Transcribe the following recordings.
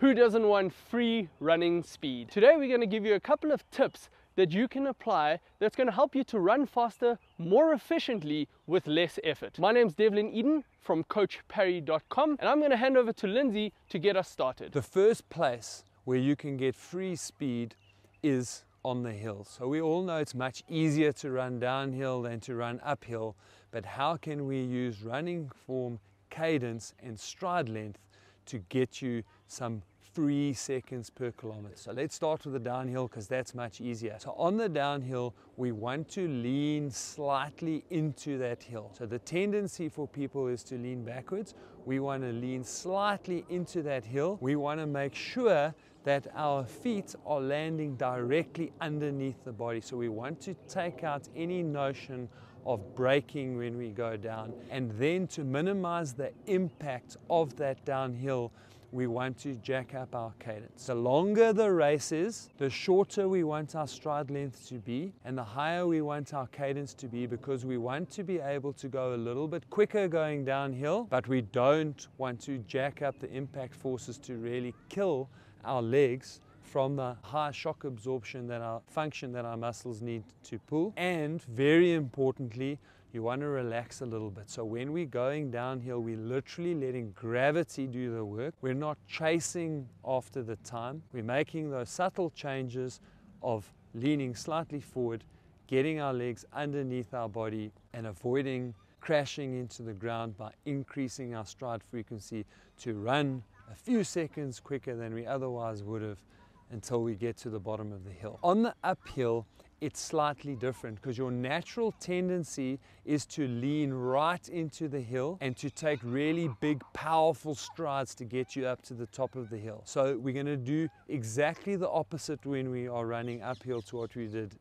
Who doesn't want free running speed? Today we're going to give you a couple of tips that you can apply that's going to help you to run faster, more efficiently, with less effort. My name's Devlin Eyden from CoachParry.com, and I'm going to hand over to Lindsey to get us started. The first place where you can get free speed is on the hill. So we all know it's much easier to run downhill than to run uphill, but how can we use running form, cadence and stride length to get you some 3 seconds per kilometer? So let's start with the downhill because that's much easier. So on the downhill, we want to lean slightly into that hill. So the tendency for people is to lean backwards. We want to lean slightly into that hill. We want to make sure that our feet are landing directly underneath the body. So we want to take out any notion of braking when we go down. And then to minimize the impact of that downhill, we want to jack up our cadence. The longer the race is, the shorter we want our stride length to be, and the higher we want our cadence to be, because we want to be able to go a little bit quicker going downhill, but we don't want to jack up the impact forces to really kill our legs from the high shock absorption that our muscles need to pull. And very importantly, you want to relax a little bit. So when we're going downhill, we're literally letting gravity do the work. We're not chasing after the time. We're making those subtle changes of leaning slightly forward, getting our legs underneath our body, and avoiding crashing into the ground by increasing our stride frequency to run a few seconds quicker than we otherwise would have until we get to the bottom of the hill. On the uphill, it's slightly different because your natural tendency is to lean right into the hill and to take really big, powerful strides to get you up to the top of the hill. So we're going to do exactly the opposite when we are running uphill to what we did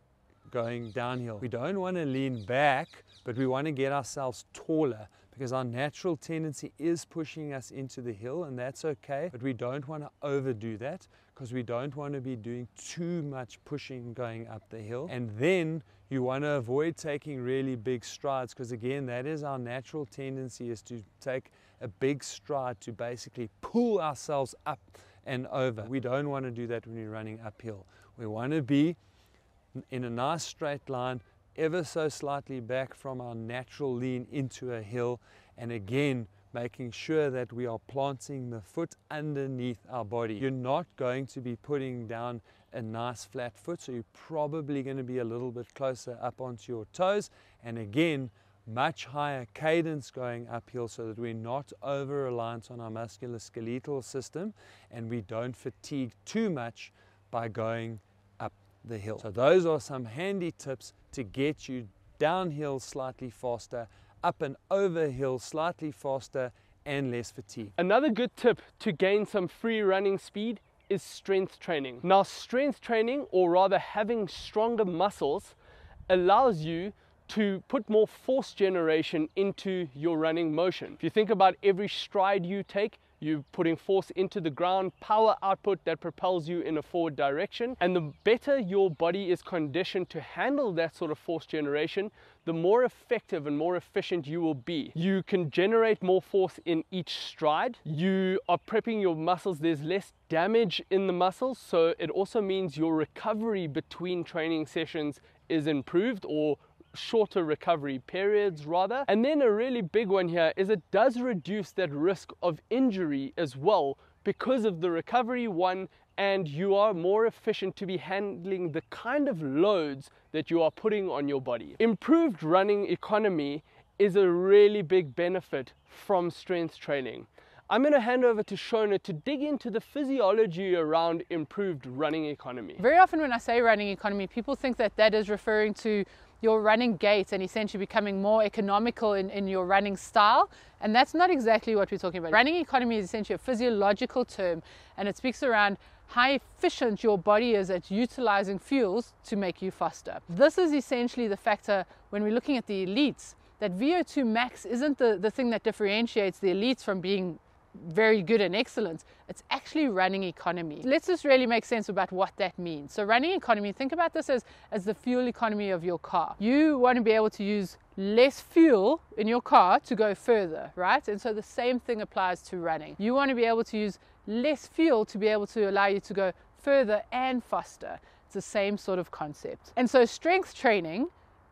going downhill. We don't want to lean back, but we want to get ourselves taller, because our natural tendency is pushing us into the hill, and that's okay, but we don't want to overdo that because we don't want to be doing too much pushing going up the hill. And then you want to avoid taking really big strides, because again, that is our natural tendency, is to take a big stride to basically pull ourselves up and over. We don't want to do that when we're running uphill. We want to be in a nice straight line, ever so slightly back from our natural lean into a hill, and again making sure that we are planting the foot underneath our body. You're not going to be putting down a nice flat foot, so you're probably going to be a little bit closer up onto your toes, and again much higher cadence going uphill so that we're not over reliant on our musculoskeletal system and we don't fatigue too much by going up the hill. So those are some handy tips to get you downhill slightly faster, up and over hill slightly faster, and less fatigue. Another good tip to gain some free running speed is strength training. Now, strength training, or rather having stronger muscles, allows you to put more force generation into your running motion. If you think about every stride you take, you're putting force into the ground, power output that propels you in a forward direction. And the better your body is conditioned to handle that sort of force generation, the more effective and more efficient you will be. You can generate more force in each stride. You are prepping your muscles. There's less damage in the muscles. So it also means your recovery between training sessions is improved, or shorter recovery periods rather. And then a really big one here is it does reduce that risk of injury as well because of the recovery one, and you are more efficient to be handling the kind of loads that you are putting on your body. Improved running economy is a really big benefit from strength training. I'm going to hand over to Shona to dig into the physiology around improved running economy. Very often when I say running economy, people think that that is referring to your running gait and essentially becoming more economical in your running style. And that's not exactly what we're talking about. Running economy is essentially a physiological term, and it speaks around how efficient your body is at utilizing fuels to make you faster. This is essentially the factor when we're looking at the elites, that VO2 max isn't the thing that differentiates the elites from being very good and excellent. It's actually running economy. Let's just really make sense about what that means. So running economy, think about this as the fuel economy of your car. You want to be able to use less fuel in your car to go further, right? And so the same thing applies to running. You want to be able to use less fuel to be able to allow you to go further and faster. It's the same sort of concept. And so strength training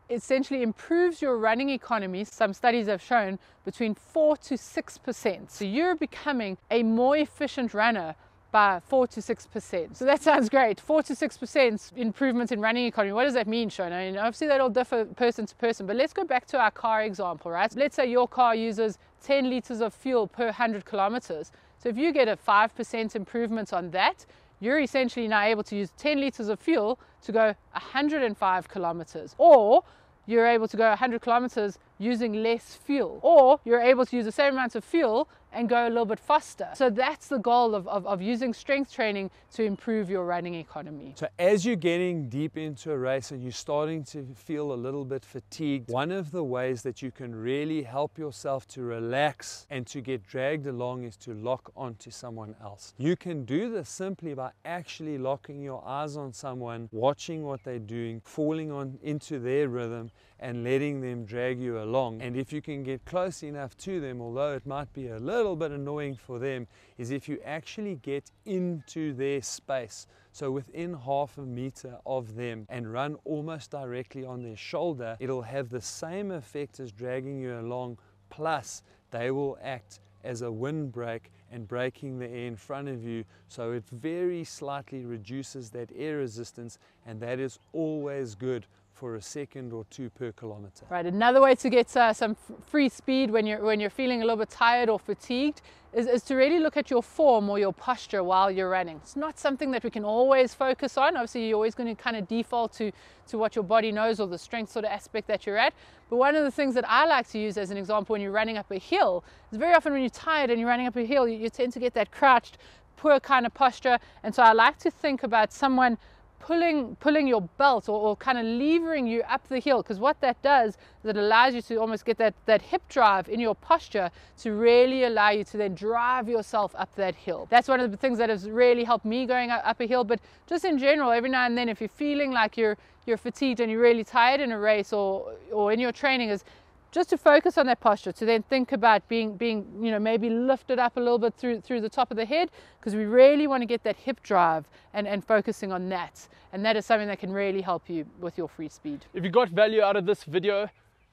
essentially improves your running economy. Some studies have shown between 4 to 6%. So you're becoming a more efficient runner by 4 to 6%. So that sounds great. 4 to 6% improvement in running economy. What does that mean, Shona? And obviously that'll differ person to person, but let's go back to our car example, right? Let's say your car uses 10 liters of fuel per 100 kilometers. So if you get a 5% improvement on that, you're essentially now able to use 10 liters of fuel to go 105 kilometers. Or you're able to go 100 kilometers using less fuel. Or you're able to use the same amount of fuel and go a little bit faster. So that's the goal of using strength training to improve your running economy. So as you're getting deep into a race and you're starting to feel a little bit fatigued, one of the ways that you can really help yourself to relax and to get dragged along is to lock onto someone else. You can do this simply by actually locking your eyes on someone, watching what they're doing, falling into their rhythm and letting them drag you along. And if you can get close enough to them, although it might be a little bit annoying for them, is if you actually get into their space, so within half a meter of them, and run almost directly on their shoulder, it'll have the same effect as dragging you along, plus they will act as a windbreak and braking the air in front of you, so it very slightly reduces that air resistance, and that is always good for a second or two per kilometer. Right, another way to get some free speed when you're feeling a little bit tired or fatigued is to really look at your form or your posture while you're running. It's not something that we can always focus on. Obviously, you're always going to kind of default to what your body knows or the strength sort of aspect that you're at. But one of the things that I like to use as an example when you're running up a hill is very often when you're tired and you're running up a hill, you tend to get that crouched, poor kind of posture. And so I like to think about someone pulling your belt or kind of levering you up the hill, because what that does is it allows you to almost get that hip drive in your posture to really allow you to then drive yourself up that hill. That's one of the things that has really helped me going up a hill. But just in general, every now and then, if you're feeling like you're fatigued and you're really tired in a race or in your training, is just to focus on that posture, to then think about being maybe lifted up a little bit through the top of the head, because we really want to get that hip drive and focusing on that. And that is something that can really help you with your free speed. If you got value out of this video,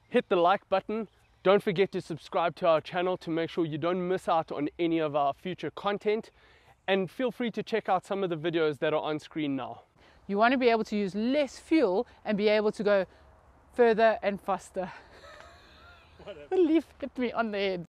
hit the like button. Don't forget to subscribe to our channel to make sure you don't miss out on any of our future content. And feel free to check out some of the videos that are on screen now. You want to be able to use less fuel and be able to go further and faster. The leaf hit me on the head.